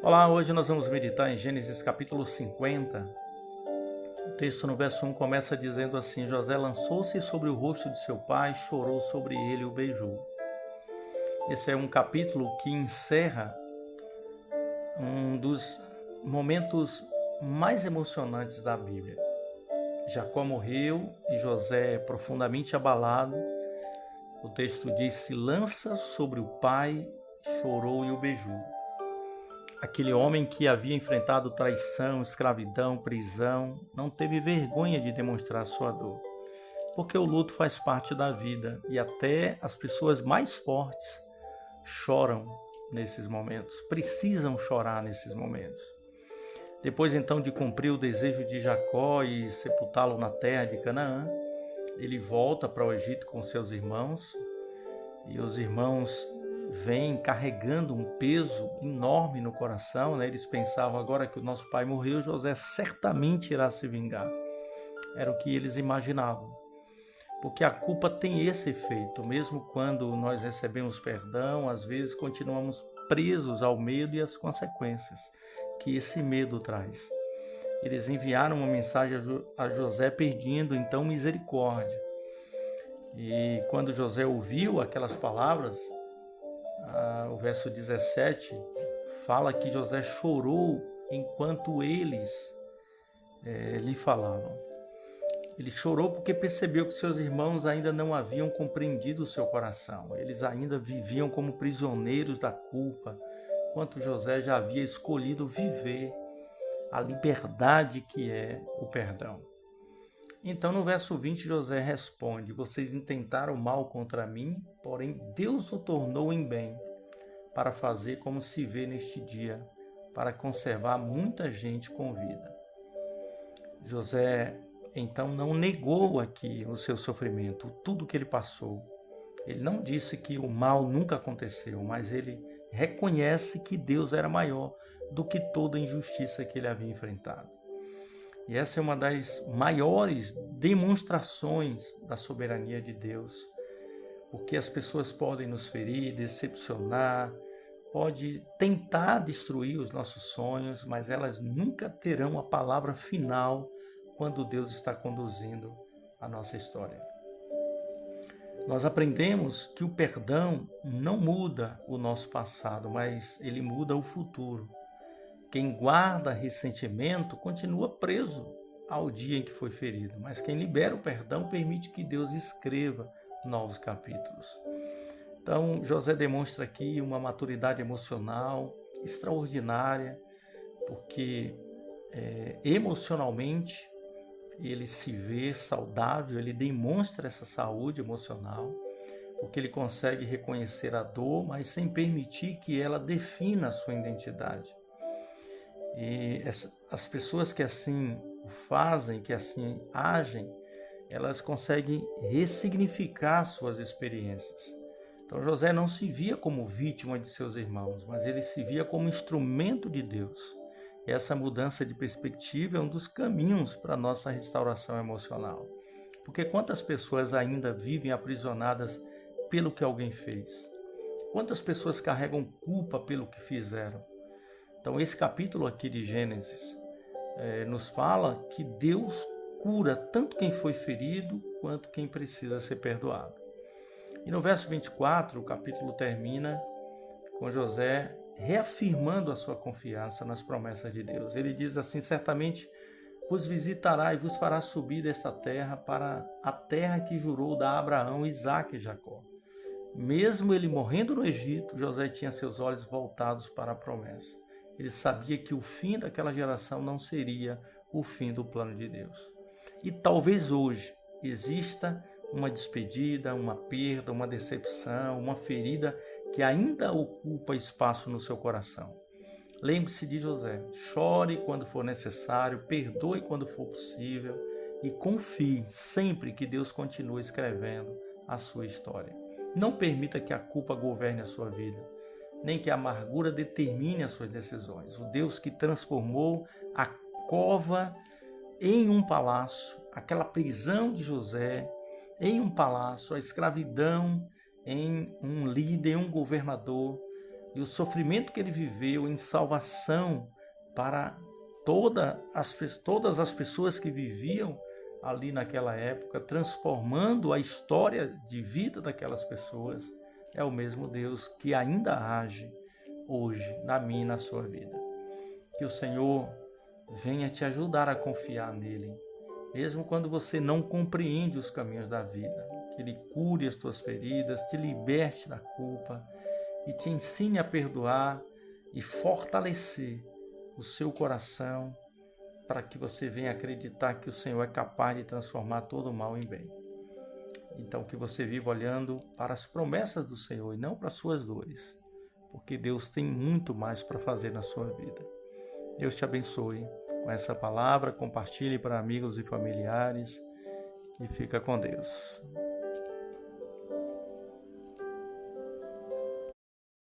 Olá, hoje nós vamos meditar em Gênesis capítulo 50. O texto no verso 1 começa dizendo assim: José lançou-se sobre o rosto de seu pai, chorou sobre ele e o beijou. Esse é um capítulo que encerra um dos momentos mais emocionantes da Bíblia. Jacó morreu e José, profundamente abalado, o texto diz, se lança sobre o pai, chorou e o beijou. Aquele homem que havia enfrentado traição, escravidão, prisão, não teve vergonha de demonstrar sua dor, porque o luto faz parte da vida e até as pessoas mais fortes choram nesses momentos, precisam chorar nesses momentos. Depois então de cumprir o desejo de Jacó e sepultá-lo na terra de Canaã, ele volta para o Egito com seus irmãos e os irmãos vêm carregando um peso enorme no coração, né? Eles pensavam, agora que o nosso pai morreu, José certamente irá se vingar. Era o que eles imaginavam. Porque a culpa tem esse efeito, mesmo quando nós recebemos perdão, às vezes continuamos presos ao medo e às consequências que esse medo traz. Eles enviaram uma mensagem a José pedindo então misericórdia. E quando José ouviu aquelas palavras, o verso 17 fala que José chorou enquanto eles lhe falavam. Ele chorou porque percebeu que seus irmãos ainda não haviam compreendido o seu coração. Eles ainda viviam como prisioneiros da culpa, enquanto José já havia escolhido viver a liberdade que é o perdão. Então, no verso 20, José responde: vocês intentaram mal contra mim, porém Deus o tornou em bem, para fazer como se vê neste dia, para conservar muita gente com vida. José, então, não negou aqui o seu sofrimento, tudo que ele passou. Ele não disse que o mal nunca aconteceu, mas ele reconhece que Deus era maior do que toda injustiça que ele havia enfrentado. E essa é uma das maiores demonstrações da soberania de Deus, porque as pessoas podem nos ferir, decepcionar, pode tentar destruir os nossos sonhos, mas elas nunca terão a palavra final quando Deus está conduzindo a nossa história. Nós aprendemos que o perdão não muda o nosso passado, mas ele muda o futuro. Quem guarda ressentimento continua preso ao dia em que foi ferido, mas quem libera o perdão permite que Deus escreva novos capítulos. Então, José demonstra aqui uma maturidade emocional extraordinária, porque emocionalmente ele se vê saudável, ele demonstra essa saúde emocional, porque ele consegue reconhecer a dor, mas sem permitir que ela defina a sua identidade. E as pessoas que assim o fazem, que assim agem, elas conseguem ressignificar suas experiências. Então José não se via como vítima de seus irmãos, mas ele se via como instrumento de Deus. E essa mudança de perspectiva é um dos caminhos para a nossa restauração emocional. Porque quantas pessoas ainda vivem aprisionadas pelo que alguém fez? Quantas pessoas carregam culpa pelo que fizeram? Então esse capítulo aqui de Gênesis nos fala que Deus cura tanto quem foi ferido quanto quem precisa ser perdoado. E no verso 24, o capítulo termina com José reafirmando a sua confiança nas promessas de Deus. Ele diz assim: certamente vos visitará e vos fará subir desta terra para a terra que jurou dar a Abraão, Isaque e Jacó. Mesmo ele morrendo no Egito, José tinha seus olhos voltados para a promessa. Ele sabia que o fim daquela geração não seria o fim do plano de Deus. E talvez hoje exista uma despedida, uma perda, uma decepção, uma ferida que ainda ocupa espaço no seu coração. Lembre-se de José, chore quando for necessário, perdoe quando for possível e confie sempre que Deus continua escrevendo a sua história. Não permita que a culpa governe a sua vida, nem que a amargura determine as suas decisões. O Deus que transformou a cova em um palácio, aquela prisão de José em um palácio, a escravidão em um líder, em um governador, e o sofrimento que ele viveu em salvação para todas as pessoas que viviam ali naquela época, transformando a história de vida daquelas pessoas, é o mesmo Deus que ainda age hoje na minha e na sua vida. Que o Senhor venha te ajudar a confiar nele, mesmo quando você não compreende os caminhos da vida. Que ele cure as tuas feridas, te liberte da culpa e te ensine a perdoar e fortalecer o seu coração para que você venha acreditar que o Senhor é capaz de transformar todo o mal em bem. Então que você viva olhando para as promessas do Senhor e não para as suas dores, porque Deus tem muito mais para fazer na sua vida. Deus te abençoe com essa palavra, compartilhe para amigos e familiares e fica com Deus.